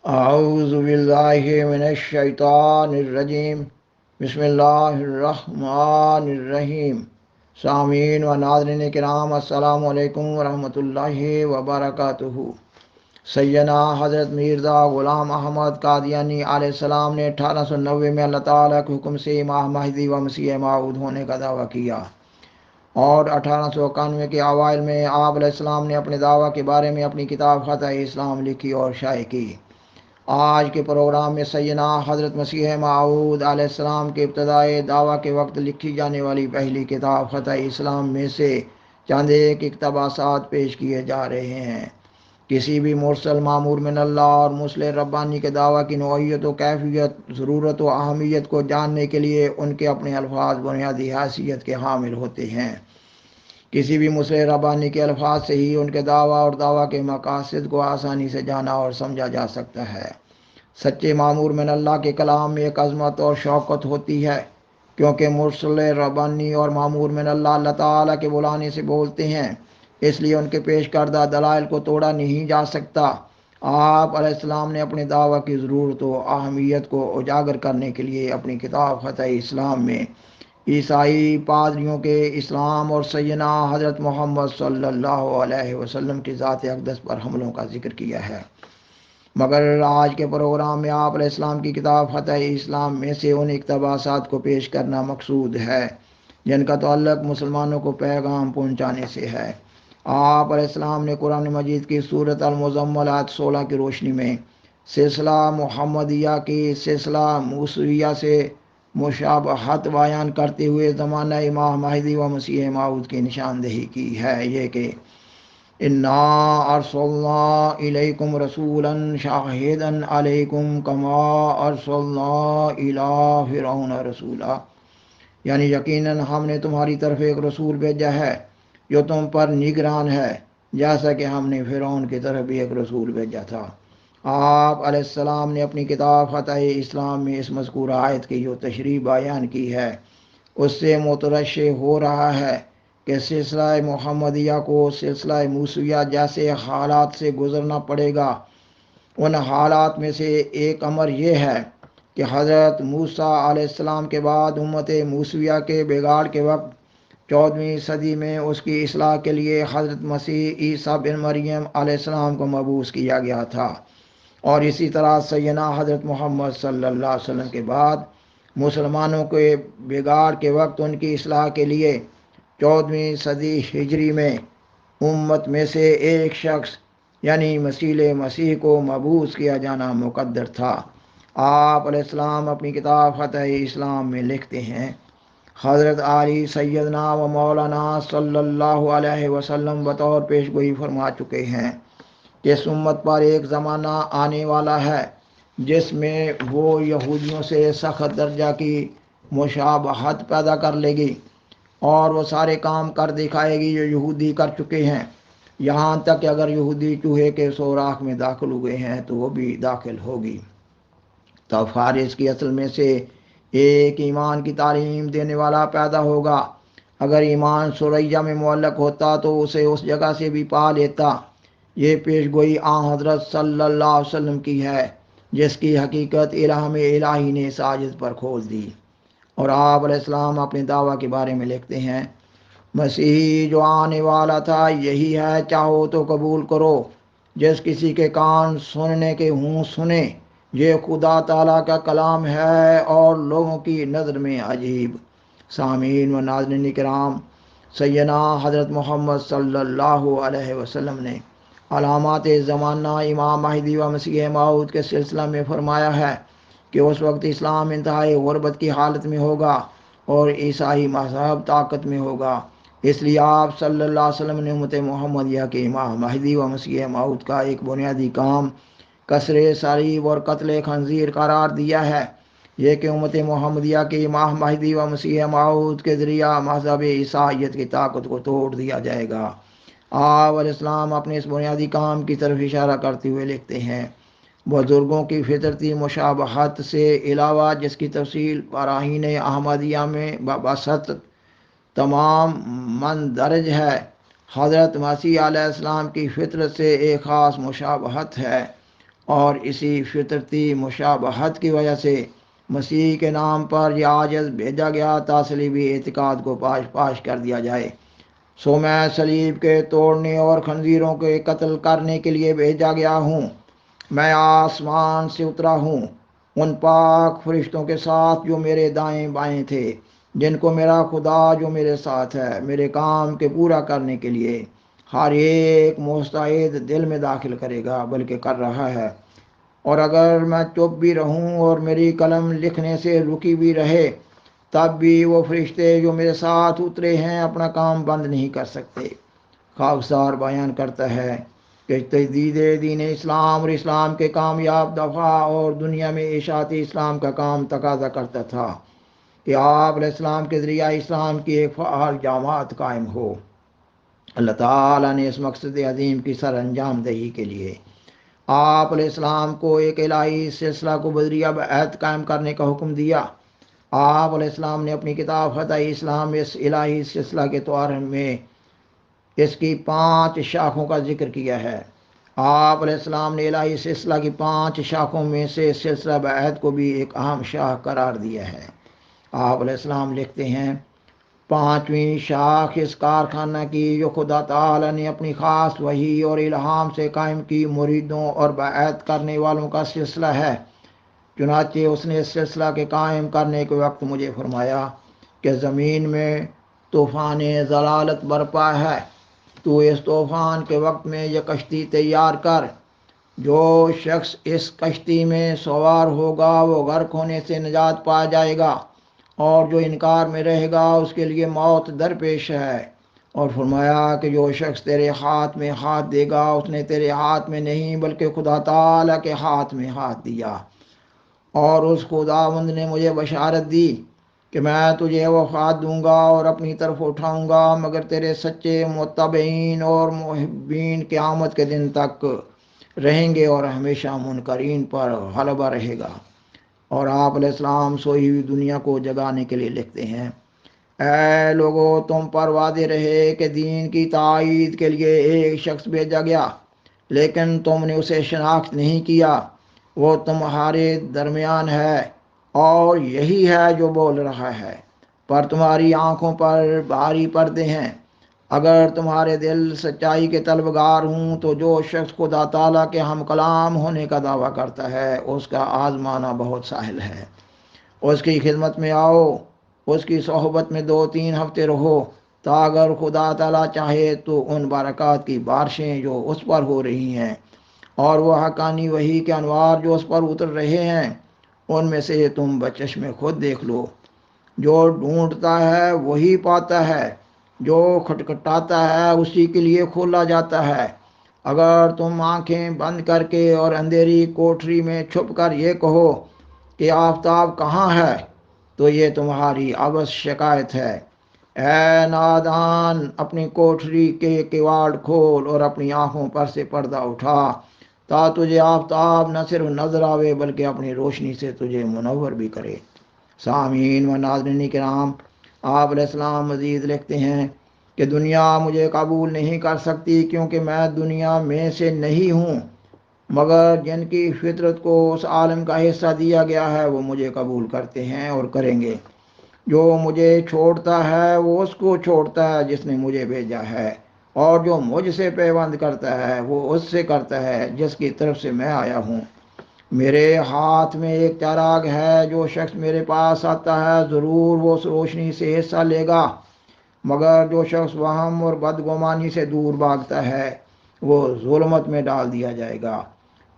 اعوذ باللہ من الشیطان الرجیم بسم اللہ الرحمن الرحیم۔ سامعین و ناظرین کرام، السلام علیکم ورحمۃ اللہ وبرکاتہ۔ سیدنا حضرت میرزا غلام احمد قادیانی علیہ السلام نے 1890 میں اللہ تعالیٰ کے حکم سے امام مہدی و مسیح موعود ہونے کا دعویٰ کیا، اور 1891 کے اوائل میں آپ علیہ السلام نے اپنے دعویٰ کے بارے میں اپنی کتاب فتح اسلام لکھی اور شائع کی۔ آج کے پروگرام میں سیدنا حضرت مسیح موعود علیہ السلام کے ابتدائی دعویٰ کے وقت لکھی جانے والی پہلی کتاب فتح اسلام میں سے چند ایک اقتباسات پیش کیے جا رہے ہیں۔ کسی بھی مرسل مامور من اللہ اور مصلح ربانی کے دعویٰ کی نوعیت و کیفیت، ضرورت و اہمیت کو جاننے کے لیے ان کے اپنے الفاظ بنیادی حیثیت کے حامل ہوتے ہیں۔ کسی بھی مصلح ربانی کے الفاظ سے ہی ان کے دعویٰ اور دعویٰ کے مقاصد کو آسانی سے جانا اور سمجھا جا سکتا ہے۔ سچے مامور من اللہ کے کلام میں ایک عظمت اور شوقت ہوتی ہے، کیونکہ مرسل ربانی اور مامور من اللہ اللہ تعالیٰ کے بلانے سے بولتے ہیں، اس لیے ان کے پیش کردہ دلائل کو توڑا نہیں جا سکتا۔ آپ علیہ السلام نے اپنے دعویٰ کی ضرورت و اہمیت کو اجاگر کرنے کے لیے اپنی کتاب فتح اسلام میں عیسائی پادریوں کے اسلام اور سیدنا حضرت محمد صلی اللہ علیہ وسلم کی ذات اقدس پر حملوں کا ذکر کیا ہے، مگر آج کے پروگرام میں آپ علیہ السلام کی کتاب فتح اسلام میں سے ان اقتباسات کو پیش کرنا مقصود ہے جن کا تعلق مسلمانوں کو پیغام پہنچانے سے ہے۔ آپ علیہ السلام نے قرآن مجید کی سورۃ المزمل آیت 16 کی روشنی میں سلسلہ محمدیہ کی سلسلہ موسویہ سے مشابہت بیان کرتے ہوئے زمانہ امام مہدی و مسیح موعود کی نشاندہی کی ہے، یہ کہ انا ارسلنا الیکم رسولا شاہدا علیکم کما ارسلنا الی فرعون رسولا، یعنی یقیناً ہم نے تمہاری طرف ایک رسول بھیجا ہے جو تم پر نگران ہے، جیسا کہ ہم نے فرعون کی طرف بھی ایک رسول بھیجا تھا۔ آپ علیہ السلام نے اپنی کتاب فتح اسلام میں اس مذکورہ آیت کی جو تشریح بیان کی ہے، اس سے مترشح ہو رہا ہے کہ سلسلہ محمدیہ کو سلسلہ موسویہ جیسے حالات سے گزرنا پڑے گا۔ ان حالات میں سے ایک امر یہ ہے کہ حضرت موسیٰ علیہ السلام کے بعد امت موسویہ کے بگاڑ کے وقت 14ویں صدی میں اس کی اصلاح کے لیے حضرت مسیح عیسیٰ بن مریم علیہ السلام کو مبعوث کیا گیا تھا، اور اسی طرح سیدنا حضرت محمد صلی اللہ علیہ وسلم کے بعد مسلمانوں کے بگاڑ کے وقت ان کی اصلاح کے لیے 14ویں صدی ہجری میں امت میں سے ایک شخص یعنی مسیح کو مبعوث کیا جانا مقدر تھا۔ آپ علیہ السلام اپنی کتاب فتح اسلام میں لکھتے ہیں، حضرت علی سیدنا و مولانا صلی اللہ علیہ وسلم بطور پیش گوئی فرما چکے ہیں کہ اس امت پر ایک زمانہ آنے والا ہے جس میں وہ یہودیوں سے سخت درجہ کی مشابہت پیدا کر لے گی، اور وہ سارے کام کر دکھائے گی جو یہودی کر چکے ہیں، یہاں تک کہ اگر یہودی چوہے کے سوراخ میں داخل ہوئے ہیں تو وہ بھی داخل ہوگی۔ تو فارس کی اصل میں سے ایک ایمان کی تعلیم دینے والا پیدا ہوگا۔ اگر ایمان سریہ میں معلق ہوتا تو اسے اس جگہ سے بھی پا لیتا۔ یہ پیش گوئی حضرت صلی اللہ علیہ وسلم کی ہے، جس کی حقیقت الہام الہی نے ساجد پر کھول دی۔ اور آپ علیہ السلام اپنے دعویٰ کے بارے میں لکھتے ہیں، مسیح جو آنے والا تھا یہی ہے، چاہو تو قبول کرو، جس کسی کے کان سننے کے ہوں سنے، یہ خدا تعالیٰ کا کلام ہے اور لوگوں کی نظر میں عجیب۔ سامعین و ناظرین کرام، سیدنا حضرت محمد صلی اللہ علیہ وسلم نے علامات زمانہ امام مہدی و مسیح موعود کے سلسلہ میں فرمایا ہے کہ اس وقت اسلام انتہائی غربت کی حالت میں ہوگا اور عیسائی مذہب طاقت میں ہوگا۔ اس لیے آپ صلی اللہ علیہ وسلم نے امت محمدیہ کے امام مہدی و مسیح موعود کا ایک بنیادی کام کسر صلیب اور قتل خنزیر قرار دیا ہے، یہ کہ امت محمدیہ کے امام مہدی و مسیح موعود کے ذریعہ مذہب عیسائیت کی طاقت کو توڑ دیا جائے گا۔ آپ علیہ السلام اپنے اس بنیادی کام کی طرف اشارہ کرتے ہوئے لکھتے ہیں، بزرگوں کی فطرتی مشابہت سے علاوہ جس کی تفصیل براہین احمدیہ میں ببسط تمام مندرج ہے، حضرت مسیح علیہ السلام کی فطرت سے ایک خاص مشابہت ہے، اور اسی فطرتی مشابہت کی وجہ سے مسیح کے نام پر یہ عاجز بھیجا گیا تا صلیبی اعتقاد کو پاش پاش کر دیا جائے۔ سو میں صلیب کے توڑنے اور خنزیروں کے قتل کرنے کے لیے بھیجا گیا ہوں۔ میں آسمان سے اترا ہوں ان پاک فرشتوں کے ساتھ جو میرے دائیں بائیں تھے، جن کو میرا خدا جو میرے ساتھ ہے میرے کام کے پورا کرنے کے لیے ہر ایک مستعد دل میں داخل کرے گا، بلکہ کر رہا ہے۔ اور اگر میں چپ بھی رہوں اور میری قلم لکھنے سے رکی بھی رہے، تب بھی وہ فرشتے جو میرے ساتھ اترے ہیں اپنا کام بند نہیں کر سکتے۔ خاکسار بیان کرتا ہے کہ تجدید دین اسلام اور اسلام کے کامیاب دفاع اور دنیا میں اشاعت اسلام کا کام تقاضا کرتا تھا کہ آپ علیہ السلام کے ذریعہ اسلام کی ایک فعال جماعت قائم ہو۔ اللہ تعالیٰ نے اس مقصد عظیم کی سر انجام دہی کے لیے آپ علیہ السلام کو ایک الہی سلسلہ کو بذریعہ بعہد قائم کرنے کا حکم دیا۔ آپ علیہ السلام نے اپنی کتاب فتح اسلام میں اس الہی سلسلہ کے طور میں اس کی 5 شاخوں کا ذکر کیا ہے۔ آپ علیہ السلام نے الہی سلسلہ کی 5 شاخوں میں سے سلسلہ بعہد کو بھی ایک اہم شاخ قرار دیا ہے۔ آپ علیہ السلام لکھتے ہیں، 5ویں شاخ اس کارخانہ کی جو خدا تعالی نے اپنی خاص وحی اور الہام سے قائم کی مریدوں اور بیعت کرنے والوں کا سلسلہ ہے۔ چنانچہ اس نے اس سلسلہ کے قائم کرنے کے وقت مجھے فرمایا کہ زمین میں طوفان ضلالت برپا ہے، تو اس طوفان کے وقت میں یہ کشتی تیار کر۔ جو شخص اس کشتی میں سوار ہوگا وہ غرق ہونے سے نجات پا جائے گا، اور جو انکار میں رہے گا اس کے لیے موت درپیش ہے۔ اور فرمایا کہ جو شخص تیرے ہاتھ میں ہاتھ دے گا اس نے تیرے ہاتھ میں نہیں بلکہ خدا تعالیٰ کے ہاتھ میں ہاتھ دیا۔ اور اس خداوند نے مجھے بشارت دی کہ میں تجھے وفات دوں گا اور اپنی طرف اٹھاؤں گا، مگر تیرے سچے متبعین اور محبین قیامت کے دن تک رہیں گے اور ہمیشہ منکرین پر غلبہ رہے گا۔ اور آپ علیہ السلام سوئی ہوئی دنیا کو جگانے کے لیے لکھتے ہیں، اے لوگو تم پر وعدے رہے کہ دین کی تائید کے لیے ایک شخص بھیجا گیا، لیکن تم نے اسے شناخت نہیں کیا۔ وہ تمہارے درمیان ہے اور یہی ہے جو بول رہا ہے، پر تمہاری آنکھوں پر بھاری پردے ہیں۔ اگر تمہارے دل سچائی کے طلبگار ہوں تو جو شخص خدا تعالیٰ کے ہم کلام ہونے کا دعویٰ کرتا ہے اس کا آزمانا بہت سہل ہے۔ اس کی خدمت میں آؤ، اس کی صحبت میں 2-3 ہفتے رہو، تا اگر خدا تعالیٰ چاہے تو ان برکات کی بارشیں جو اس پر ہو رہی ہیں اور وہ حقانی وحی کے انوار جو اس پر اتر رہے ہیں ان میں سے تم بچشمے خود دیکھ لو۔ جو ڈھونڈتا ہے وہی پاتا ہے، جو کھٹکھٹاتا ہے اسی کے لیے کھولا جاتا ہے۔ اگر تم آنکھیں بند کر کے اور اندھیری کوٹری میں چھپ کر یہ کہو کہ آفتاب کہاں ہے، تو یہ تمہاری عبث شکایت ہے۔ اے نادان، اپنی کوٹری کے کواڑ کھول اور اپنی آنکھوں پر سے پردہ اٹھا، تا تجھے آفتاب نہ صرف نظر آوے بلکہ اپنی روشنی سے تجھے منور بھی کرے۔ سامعین و ناظرین کرام، آپ علیہ السلام مزید لکھتے ہیں کہ دنیا مجھے قبول نہیں کر سکتی کیونکہ میں دنیا میں سے نہیں ہوں، مگر جن کی فطرت کو اس عالم کا حصہ دیا گیا ہے وہ مجھے قبول کرتے ہیں اور کریں گے۔ جو مجھے چھوڑتا ہے وہ اس کو چھوڑتا ہے جس نے مجھے بھیجا ہے، اور جو مجھ سے پیوند کرتا ہے وہ اس سے کرتا ہے جس کی طرف سے میں آیا ہوں۔ میرے ہاتھ میں ایک چراغ ہے، جو شخص میرے پاس آتا ہے ضرور وہ اس روشنی سے حصہ لے گا، مگر جو شخص وہم اور بدگمانی سے دور بھاگتا ہے وہ ظلمت میں ڈال دیا جائے گا۔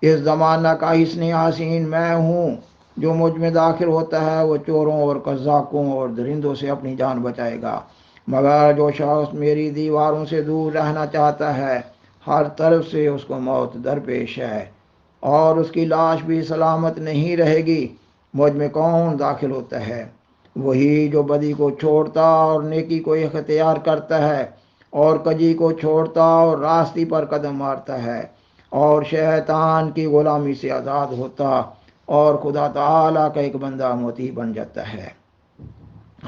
اس زمانہ کا حسن حسین میں ہوں، جو مجھ میں داخل ہوتا ہے وہ چوروں اور قزاقوں اور درندوں سے اپنی جان بچائے گا، مگر جو شخص میری دیواروں سے دور رہنا چاہتا ہے ہر طرف سے اس کو موت درپیش ہے، اور اس کی لاش بھی سلامت نہیں رہے گی۔ مجھ میں کون داخل ہوتا ہے؟ وہی جو بدی کو چھوڑتا اور نیکی کو اختیار کرتا ہے، اور کجی کو چھوڑتا اور راستی پر قدم مارتا ہے، اور شیطان کی غلامی سے آزاد ہوتا اور خدا تعالیٰ کا ایک بندہ مطیع بن جاتا ہے۔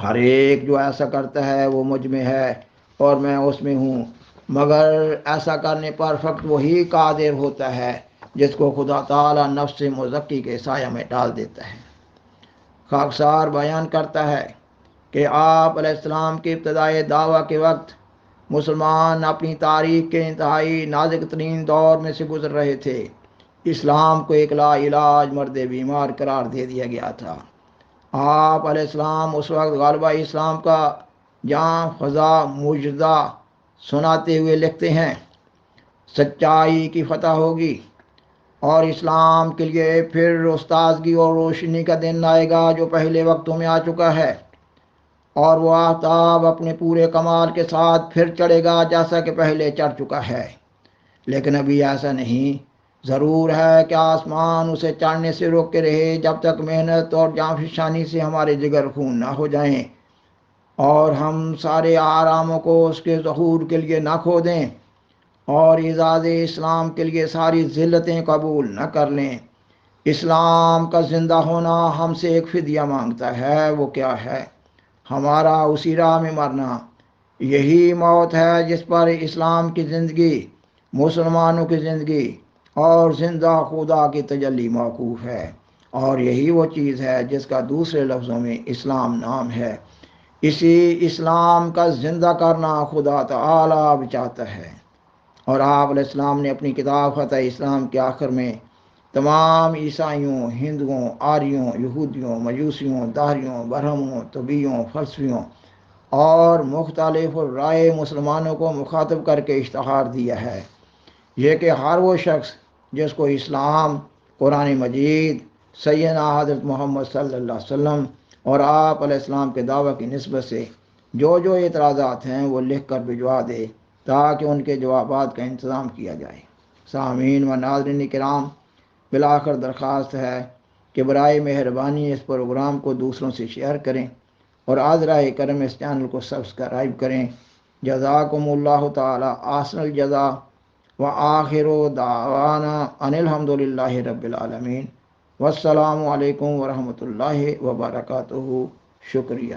ہر ایک جو ایسا کرتا ہے وہ مجھ میں ہے اور میں اس میں ہوں، مگر ایسا کرنے پر فقط وہی قادر ہوتا ہے جس کو خدا تعالیٰ نفس مزکی کے سایہ میں ڈال دیتا ہے۔ خاکسار بیان کرتا ہے کہ آپ علیہ السلام کے ابتدائی دعویٰ کے وقت مسلمان اپنی تاریخ کے انتہائی نازک ترین دور میں سے گزر رہے تھے۔ اسلام کو ایک لا علاج مرد بیمار قرار دے دیا گیا تھا۔ آپ علیہ السلام اس وقت غالبہ اسلام کا جاں فضا معجزہ سناتے ہوئے لکھتے ہیں، سچائی کی فتح ہوگی اور اسلام کے لیے پھر استادگی اور روشنی کا دن آئے گا جو پہلے وقتوں میں آ چکا ہے، اور وہ آفتاب اپنے پورے کمال کے ساتھ پھر چڑھے گا جیسا کہ پہلے چڑھ چکا ہے۔ لیکن ابھی ایسا نہیں۔ ضرور ہے کہ آسمان اسے چڑھنے سے روکے رہے جب تک محنت اور جانفشانی سے ہمارے جگر خون نہ ہو جائیں اور ہم سارے آراموں کو اس کے ظہور کے لیے نہ کھو دیں اور اعزاز اسلام کے لیے ساری ذلتیں قبول نہ کر لیں۔ اسلام کا زندہ ہونا ہم سے ایک فدیہ مانگتا ہے۔ وہ کیا ہے؟ ہمارا اسی راہ میں مرنا۔ یہی موت ہے جس پر اسلام کی زندگی، مسلمانوں کی زندگی اور زندہ خدا کی تجلی موقوف ہے، اور یہی وہ چیز ہے جس کا دوسرے لفظوں میں اسلام نام ہے۔ اسی اسلام کا زندہ کرنا خدا تعالیٰ اب چاہتا ہے، اور آپ علیہ السلام نے اپنی کتاب فتح اسلام کے آخر میں تمام عیسائیوں، ہندوؤں، آریوں، یہودیوں، مجوسیوں، داہریوں، برہموں، طبیوں، فلسفیوں اور مختلف رائے مسلمانوں کو مخاطب کر کے اشتہار دیا ہے، یہ کہ ہر وہ شخص جس کو اسلام، قرآن مجید، سیدنا حضرت محمد صلی اللہ علیہ وسلم اور آپ علیہ السلام کے دعویٰ کی نسبت سے جو اعتراضات ہیں وہ لکھ کر بھجوا دے تاکہ ان کے جوابات کا انتظام کیا جائے۔ سامعین و ناظرین کرام، بالآخر درخواست ہے کہ برائے مہربانی اس پروگرام کو دوسروں سے شیئر کریں اور عذرائے کرم اس چینل کو سبسکرائب کریں۔ جزاکم اللہ تعالی احسن الجزا، وآخر دعوانا ان الحمد للہ رب العالمین، والسلام علیکم ورحمۃ اللہ وبرکاتہ۔ شکریہ۔